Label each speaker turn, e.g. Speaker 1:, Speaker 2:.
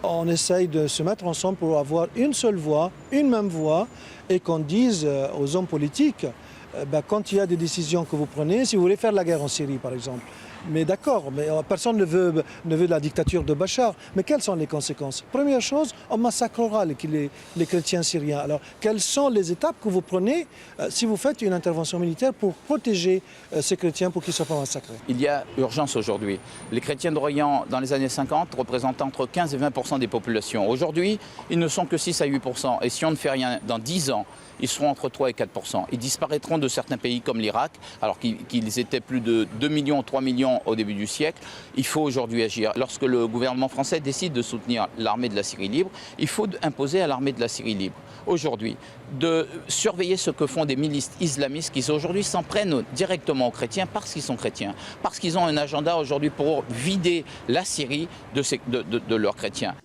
Speaker 1: On essaye de se mettre ensemble pour avoir une seule voix, une même voix, et qu'on dise aux hommes politiques, quand il y a des décisions que vous prenez, si vous voulez faire la guerre en Syrie par exemple, mais d'accord, mais personne ne veut la dictature de Bachar. Mais quelles sont les conséquences? Première chose, on massacrera les chrétiens syriens. Alors, quelles sont les étapes que vous prenez si vous faites une intervention militaire pour protéger ces chrétiens pour qu'ils ne soient pas massacrés?
Speaker 2: Il y a urgence aujourd'hui. Les chrétiens d'Orient, dans les années 50, représentaient entre 15 et 20% des populations. Aujourd'hui, ils ne sont que 6 à 8%. Et si on ne fait rien dans 10 ans, ils seront entre 3 et 4%. Ils disparaîtront de certains pays comme l'Irak, alors qu'ils étaient plus de 2 millions, 3 millions au début du siècle. Il faut aujourd'hui agir. Lorsque le gouvernement français décide de soutenir l'armée de la Syrie libre, il faut imposer à l'armée de la Syrie libre, aujourd'hui, de surveiller ce que font des milices islamistes qui aujourd'hui s'en prennent directement aux chrétiens parce qu'ils sont chrétiens, parce qu'ils ont un agenda aujourd'hui pour vider la Syrie de leurs chrétiens.